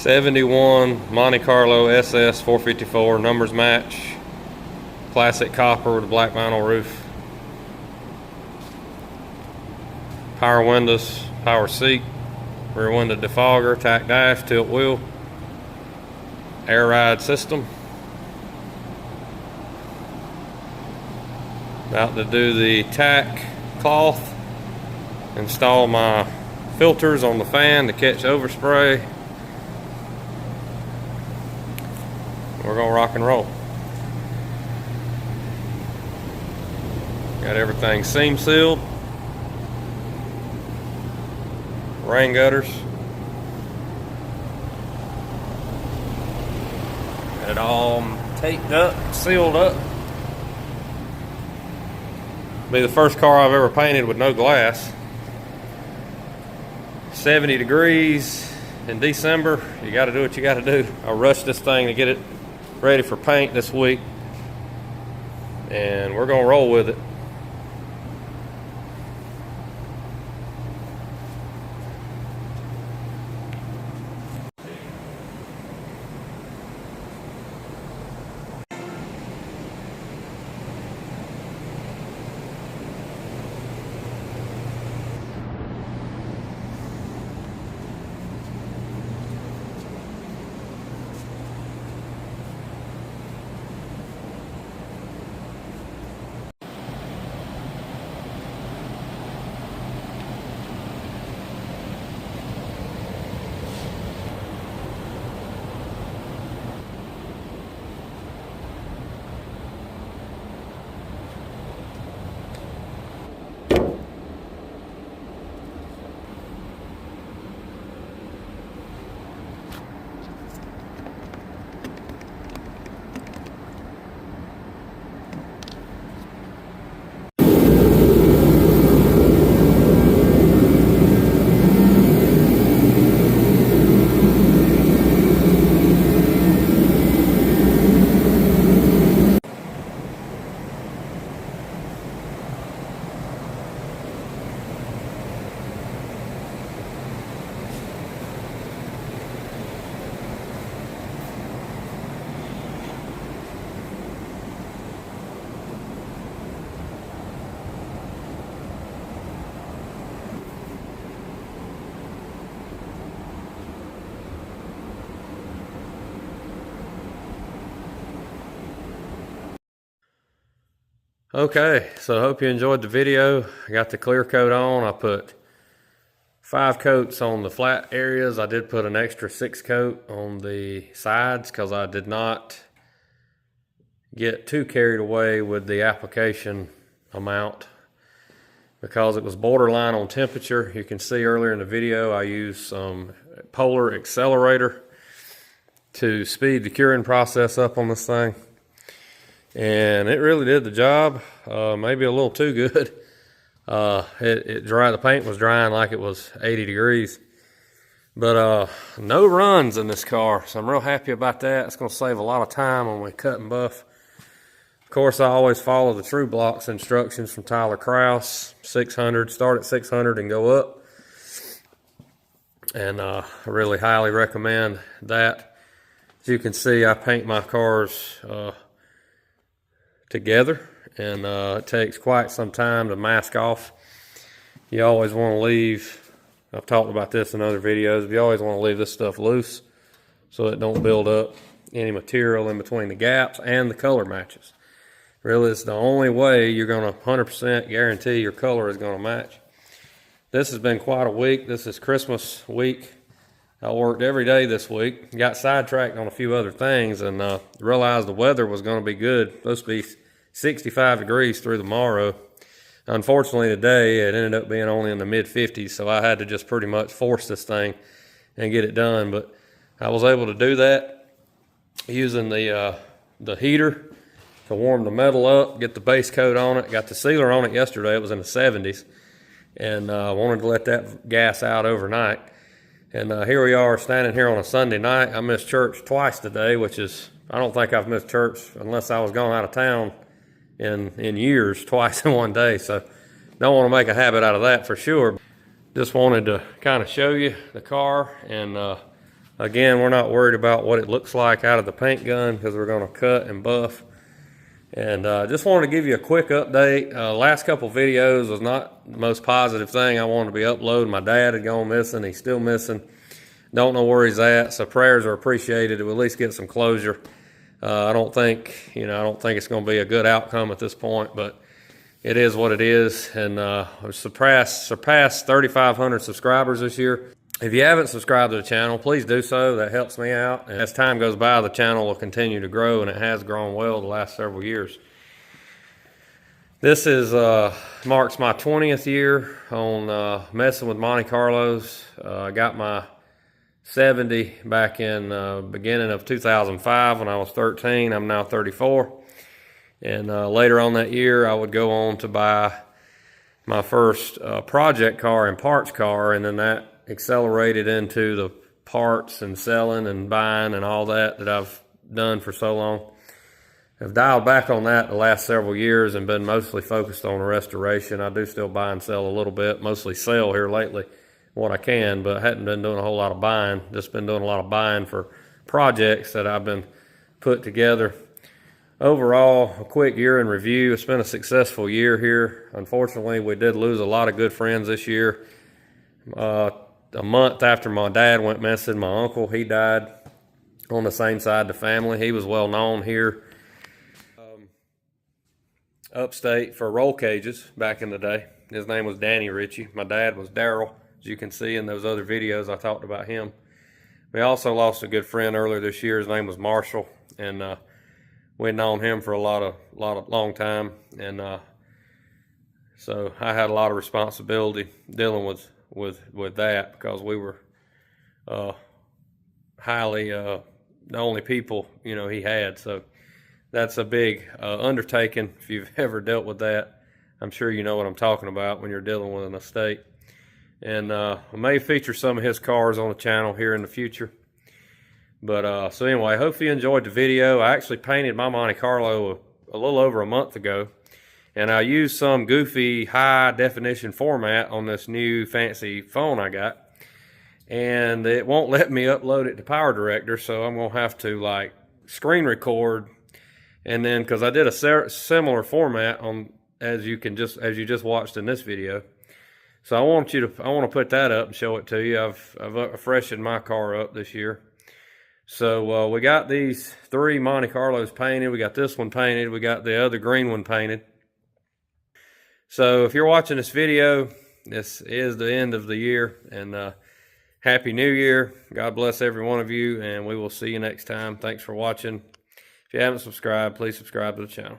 71 Monte Carlo SS 454, numbers match, classic copper with a black vinyl roof, power windows, power seat, rear window defogger, tack dash, tilt wheel, air ride system. About to do the tack cloth, install my filters on the fan to catch overspray. We're gonna rock and roll. Got everything seam sealed, rain gutters, got it all taped up, sealed up. Be the first car I've ever painted with no glass. 70 degrees in December. You got to do what you got to do. I rushed this thing to get it ready for paint this week, and we're gonna roll with it. Okay, so I hope you enjoyed the video. I got the clear coat on. I put 5 coats on the flat areas. I did put an extra 6 coat on the sides because I did not get too carried away with the application amount because it was borderline on temperature. You can see earlier in the video I used some polar accelerator to speed the curing process up on this thing. And it really did the job, maybe a little too good. The paint was drying like it was 80 degrees. But no runs in this car, so I'm real happy about that. It's gonna save a lot of time when we cut and buff. Of course, I always follow the True Blocks instructions from Tyler Kraus. 600, start at 600 and go up. And I really highly recommend that. As you can see, I paint my cars together, and it takes quite some time to mask off. You always want to leave, I've talked about this in other videos, you always want to leave this stuff loose so it don't build up any material in between the gaps, and the color matches. Really, it's the only way you're going to 100% guarantee your color is going to match. This has been quite a week. This is Christmas week. I worked every day this week, got sidetracked on a few other things, and realized the weather was going to be good. Supposed to be 65 degrees through tomorrow. Unfortunately today it ended up being only in the mid 50s, so I had to just pretty much force this thing and get it done. But I was able to do that using the heater to warm the metal up, get the base coat on it. Got the sealer on it yesterday, it was in the 70s, and wanted to let that gas out overnight. And here we are standing here on a Sunday night. I missed church twice today, which is, I don't think I've missed church unless I was going out of town in years, twice in one day. So don't want to make a habit out of that for sure. Just wanted to kind of show you the car and Again, we're not worried about what it looks like out of the paint gun because we're going to cut and buff. And just wanted to give you a quick update. Last couple videos was not the most positive thing I wanted to be uploading. My dad had gone missing. He's still missing. Don't know where he's at. So prayers are appreciated to at least get some closure. I don't think it's going to be a good outcome at this point, but it is what it is. And we've surpassed 3,500 subscribers this year. If you haven't subscribed to the channel, please do so. That helps me out. And as time goes by, the channel will continue to grow, and it has grown well the last several years. This is marks my 20th year on messing with Monte Carlos. I got my 70 back in beginning of 2005 when I was 13. I'm now 34. And later on that year, I would go on to buy my first project car and parts car, and then that accelerated into the parts and selling and buying and all that I've done for so long. I've dialed back on that the last several years and been mostly focused on restoration. I do still buy and sell a little bit, mostly sell here lately what I can, but I hadn't been doing a whole lot of buying. Just been doing a lot of buying for projects that I've been put together. Overall, a quick year in review. It's been a successful year here. Unfortunately, we did lose a lot of good friends this year. A month after my dad went missing, my uncle, he died on the same side of the family. He was well known here upstate for roll cages back in the day. His name was Danny Ritchie. My dad was Daryl, as you can see in those other videos I talked about him. We also lost a good friend earlier this year. His name was Marshall, and we'd known him for a long time, and so I had a lot of responsibility dealing with that because we were highly the only people he had. So that's a big undertaking. If you've ever dealt with that, I'm sure you know what I'm talking about when you're dealing with an estate. And I may feature some of his cars on the channel here in the future. But so anyway, hope you enjoyed the video. I actually painted my Monte Carlo a little over a month ago. And I used some goofy high definition format on this new fancy phone I got. And it won't let me upload it to Power Director, so I'm gonna have to like screen record. And then, cause I did a similar format on as you just watched in this video. So I want to put that up and show it to you. I've freshened my car up this year. So we got these 3 Monte Carlos painted. We got this one painted. We got the other green one painted. So if you're watching this video, this is the end of the year, and Happy New Year. God bless every one of you, and we will see you next time. Thanks for watching. If you haven't subscribed, please subscribe to the channel.